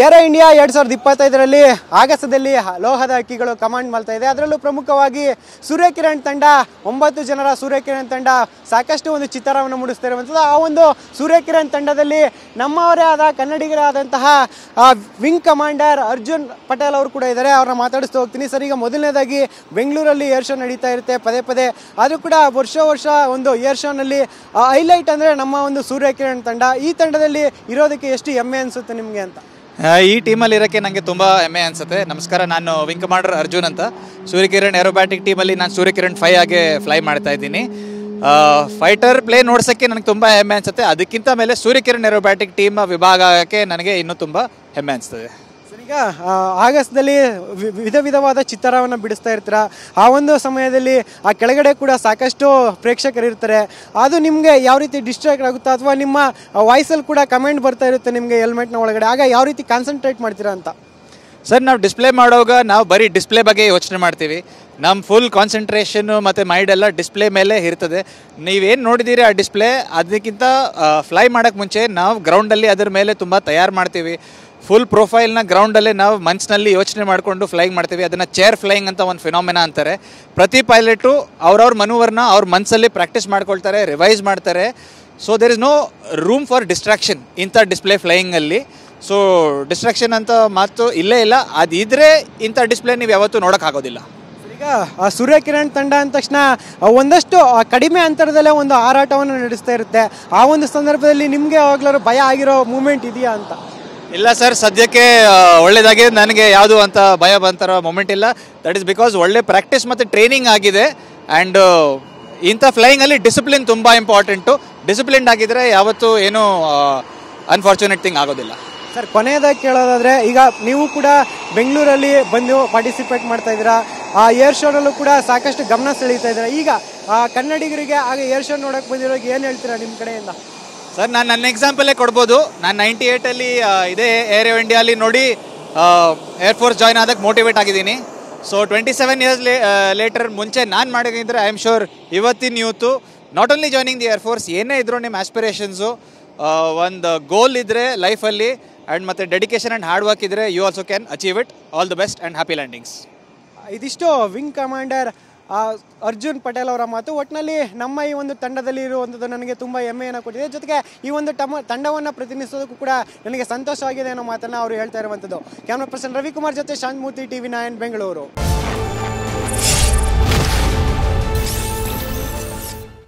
Aero India 2025ರಲ್ಲಿ ಆಗಸದಲ್ಲಿ ಲೋಹದ ಹಕ್ಕಿಗಳು command ಮಾಡ್ತಾ ಇದೆ. ಅದರಲ್ಲೂ ಪ್ರಮುಖವಾಗಿ ಸೂರ್ಯಕಿರಣ್ ತಂಡ 9 ಜನರ ಸೂರ್ಯಕಿರಣ್ ತಂಡ ಸಾಕಷ್ಟು ಒಂದು ಚಿತ್ತಾರವನ್ನು ಮೂಡಿಸ್ತಾ ಇರುವಂಥದ್ದು. ಆ ಒಂದು ಸೂರ್ಯಕಿರಣ್ ತಂಡದಲ್ಲಿ ನಮ್ಮವರೇ ಆದ ಕನ್ನಡಿಗರೇ ಆದಂತಹ ವಿಂಗ್ ಕಮಾಂಡರ್ ಅರ್ಜುನ್ ಪಟೇಲ್ ಅವರು ಕೂಡ ಇದ್ದಾರೆ. ಅವ್ರನ್ನ ಮಾತಾಡಿಸ್ತಾ ಹೋಗ್ತೀನಿ. ಸರ್, ಈಗ ಮೊದಲನೇದಾಗಿ ಬೆಂಗಳೂರಲ್ಲಿ ಏರ್ ಶೋ ನಡೀತಾ ಇರುತ್ತೆ ಪದೇ ಪದೇ. ಆದರೂ ಕೂಡ ವರ್ಷ ಒಂದು ಏರ್ ಶೋನಲ್ಲಿ ಹೈಲೈಟ್ ಅಂದರೆ ನಮ್ಮ ಒಂದು ಸೂರ್ಯಕಿರಣ್ ತಂಡ. ಈ ತಂಡದಲ್ಲಿ ಇರೋದಕ್ಕೆ ಎಷ್ಟು ಹೆಮ್ಮೆ ಅನಿಸುತ್ತೆ ನಿಮಗೆ ಅಂತ? ಈ ಟೀಮಲ್ಲಿ ಇರೋಕ್ಕೆ ನನಗೆ ತುಂಬ ಹೆಮ್ಮೆ ಅನಿಸುತ್ತೆ. ನಮಸ್ಕಾರ, ನಾನು ವಿಂಗ್ ಕಮಾಂಡರ್ ಅರ್ಜುನ್ ಅಂತ. ಸೂರ್ಯಕಿರಣ್ ಏರೋಬ್ಯಾಟಿಕ್ ಟೀಮಲ್ಲಿ ನಾನು ಸೂರ್ಯಕಿರಣ್ 5 ಆಗಿ ಫ್ಲೈ ಮಾಡ್ತಾ ಇದ್ದೀನಿ. ಫೈಟರ್ ಪ್ಲೇ ನೋಡ್ಸೋಕ್ಕೆ ನನಗೆ ತುಂಬ ಹೆಮ್ಮೆ ಅನಿಸುತ್ತೆ. ಅದಕ್ಕಿಂತ ಮೇಲೆ ಸೂರ್ಯಕಿರಣ್ ಏರೋಬ್ಯಾಟಿಕ್ ಟೀಮ್ ವಿಭಾಗಕ್ಕೆ ನನಗೆ ಇನ್ನೂ ತುಂಬ ಹೆಮ್ಮೆ ಅನಿಸ್ತದೆ. ಈಗ ಆಗಸದಲ್ಲಿ ವಿಧವಾದ ಚಿತ್ತಾರವನ್ನು ಬಿಡಿಸ್ತಾ ಇರ್ತೀರ. ಆ ಒಂದು ಸಮಯದಲ್ಲಿ ಆ ಕೆಳಗಡೆ ಕೂಡ ಸಾಕಷ್ಟು ಪ್ರೇಕ್ಷಕರು ಇರ್ತಾರೆ. ಅದು ನಿಮಗೆ ಯಾವ ರೀತಿ ಡಿಸ್ಟ್ರಾಕ್ಟ್ ಆಗುತ್ತಾ, ಅಥವಾ ನಿಮ್ಮ ವಾಯ್ಸಲ್ಲಿ ಕೂಡ ಕಮೆಂಟ್ ಬರ್ತಾ ಇರುತ್ತೆ ನಿಮಗೆ ಹೆಲ್ಮೆಟ್ನ ಒಳಗಡೆ, ಆಗ ಯಾವ ರೀತಿ ಕಾನ್ಸಂಟ್ರೇಟ್ ಮಾಡ್ತೀರಾ ಅಂತ? ಸರ್, ನಾವು ಡಿಸ್ಪ್ಲೇ ಮಾಡುವಾಗ ನಾವು ಬರೀ ಡಿಸ್ಪ್ಲೇ ಬಗ್ಗೆ ಯೋಚನೆ ಮಾಡ್ತೀವಿ. ನಮ್ಮ ಫುಲ್ ಕಾನ್ಸಂಟ್ರೇಷನ್ನು ಮತ್ತು ಮೈಂಡ್ ಎಲ್ಲ ಡಿಸ್ಪ್ಲೇ ಮೇಲೆ ಇರ್ತದೆ. ನೀವೇನು ನೋಡಿದ್ದೀರಿ ಆ ಡಿಸ್ಪ್ಲೇ, ಅದಕ್ಕಿಂತ ಫ್ಲೈ ಮಾಡೋಕ್ಕೆ ಮುಂಚೆ ನಾವು ಗ್ರೌಂಡಲ್ಲಿ ಅದರ ಮೇಲೆ ತುಂಬ ತಯಾರು ಮಾಡ್ತೀವಿ. ಫುಲ್ ಪ್ರೊಫೈಲ್ನ ಗ್ರೌಂಡಲ್ಲೇ ನಾವು ಮನ್ಸಿನಲ್ಲಿ ಯೋಚನೆ ಮಾಡಿಕೊಂಡು ಫ್ಲೈಯಿಂಗ್ ಮಾಡ್ತೀವಿ. ಅದನ್ನು ಚೇರ್ ಫ್ಲೈಯಿಂಗ್ ಅಂತ ಒಂದು ಫಿನಾಮಿನಾ ಅಂತಾರೆ. ಪ್ರತಿ ಪೈಲಟು ಅವ್ರವ್ರ ಮನೂವರ್ನ ಅವ್ರ ಮನಸ್ಸಲ್ಲಿ ಪ್ರಾಕ್ಟೀಸ್ ಮಾಡ್ಕೊಳ್ತಾರೆ, ರಿವೈಸ್ ಮಾಡ್ತಾರೆ. So there is no room for distraction ಇಂಥ ಡಿಸ್ಪ್ಲೇ ಫ್ಲೈಯಿಂಗಲ್ಲಿ. ಸೊ ಡಿಸ್ಟ್ರಾಕ್ಷನ್ ಅಂತ ಮಾತು ಇಲ್ಲೇ ಇಲ್ಲ. ಅದಿದ್ದರೆ ಇಂಥ ಡಿಸ್ಪ್ಲೇ ನೀವು ಯಾವತ್ತೂ ನೋಡೋಕ್ಕಾಗೋದಿಲ್ಲ. ಈಗ ಸೂರ್ಯಕಿರಣ್ ತಂಡ ಅಂದ ತಕ್ಷಣ ಒಂದಷ್ಟು ಕಡಿಮೆ ಅಂತರದಲ್ಲೇ ಒಂದು ಹಾರಾಟವನ್ನು ನಡೆಸ್ತಾ ಇರುತ್ತೆ. ಆ ಒಂದು ಸಂದರ್ಭದಲ್ಲಿ ನಿಮಗೆ ಯಾವಾಗಲಾದ್ರು ಭಯ ಆಗಿರೋ ಮೂಮೆಂಟ್ ಇದೆಯಾ ಅಂತ? ಇಲ್ಲ ಸರ್, ಸದ್ಯಕ್ಕೆ ಒಳ್ಳೆಯದಾಗಿ ನನಗೆ ಯಾವುದು ಅಂತ ಭಯ ಬಂತಾರೋ ಮೂಮೆಂಟ್ ಇಲ್ಲ. ದಟ್ ಈಸ್ ಬಿಕಾಸ್ ಒಳ್ಳೆ ಪ್ರಾಕ್ಟೀಸ್ ಮತ್ತು ಟ್ರೈನಿಂಗ್ ಆಗಿದೆ. ಆ್ಯಂಡ್ ಇಂಥ ಫ್ಲೈಯಿಂಗಲ್ಲಿ ಡಿಸಿಪ್ಲಿನ್ ತುಂಬ ಇಂಪಾರ್ಟೆಂಟು. ಡಿಸಿಪ್ಲಿನ್ಡ್ ಆಗಿದ್ದರೆ ಯಾವತ್ತೂ ಏನೂ ಅನ್ಫಾರ್ಚುನೇಟ್ ಥಿಂಗ್ ಆಗೋದಿಲ್ಲ. ಸರ್, ಕೊನೆಯದಾಗಿ ಕೇಳೋದಾದರೆ, ಈಗ ನೀವು ಕೂಡ ಬೆಂಗಳೂರಲ್ಲಿ ಬಂದು ಪಾರ್ಟಿಸಿಪೇಟ್ ಮಾಡ್ತಾ ಇದ್ದೀರಾ. ಆ ಏರ್ ಶೋನಲ್ಲೂ ಕೂಡ ಸಾಕಷ್ಟು ಗಮನ ಸೆಳೀತಾ ಇದ್ದೀರಾ. ಈಗ ಕನ್ನಡಿಗರಿಗೆ ಆಗ ಏರ್ ಶೋ ನೋಡೋಕೆ ಬಂದಿರೋರಿಗೆ ಏನು ಹೇಳ್ತೀರಾ ನಿಮ್ಮ ಕಡೆಯಿಂದ? ಸರ್, ನಾನು ನನ್ನ ಎಕ್ಸಾಂಪಲೇ ಕೊಡ್ಬೋದು. ನಾನು 98ಅಲ್ಲಿ ಇದೇ ಏರೋ ಇಂಡಿಯಾಲಿ ನೋಡಿ ಏರ್ಫೋರ್ಸ್ ಜಾಯ್ನ್ ಆದಾಗ ಮೋಟಿವೇಟ್ ಆಗಿದ್ದೀನಿ. ಸೊ 27 ಇಯರ್ಸ್ ಲೇಟರ್ ಮುಂಚೆ ನಾನು ಮಾಡಿದ್ರೆ ಐ ಆಮ್ ಶೋರ್ ಇವತ್ತಿನ youth not only joining the air force, ಏನೇ ಇದ್ರೂ ನಿಮ್ಮ ಆಸ್ಪಿರೇಷನ್ಸು ಒಂದು ಗೋಲ್ ಇದ್ದರೆ ಲೈಫಲ್ಲಿ ಆ್ಯಂಡ್ ಮತ್ತು ಡೆಡಿಕೇಶನ್ ಆ್ಯಂಡ್ ಹಾರ್ಡ್ ವರ್ಕ್ ಇದ್ದರೆ you also can achieve it. All the best and happy landings. ಇದಿಷ್ಟು ವಿಂಗ್ ಕಮಾಂಡರ್ ಅರ್ಜುನ್ ಪಟೇಲ್ ಅವರ ಮಾತು. ಒಟ್ಟಿನಲ್ಲಿ ನಮ್ಮ ಈ ಒಂದು ತಂಡದಲ್ಲಿ ಇರುವಂಥದ್ದು ನನಗೆ ತುಂಬ ಹೆಮ್ಮೆಯನ್ನು ಕೊಟ್ಟಿದೆ. ಜೊತೆಗೆ ಈ ಒಂದು ತಂಡವನ್ನು ಪ್ರತಿನಿಧಿಸೋದಕ್ಕೂ ಕೂಡ ನನಗೆ ಸಂತೋಷವಾಗಿದೆ ಅನ್ನೋ ಮಾತನ್ನು ಅವರು ಹೇಳ್ತಾ ಇರುವಂಥದ್ದು. ಕ್ಯಾಮ್ರಾ ಪರ್ಸನ್ ರವಿಕುಮಾರ್ ಜೊತೆ ಶಾಂತಮೂರ್ತಿ, TV9 ಬೆಂಗಳೂರು.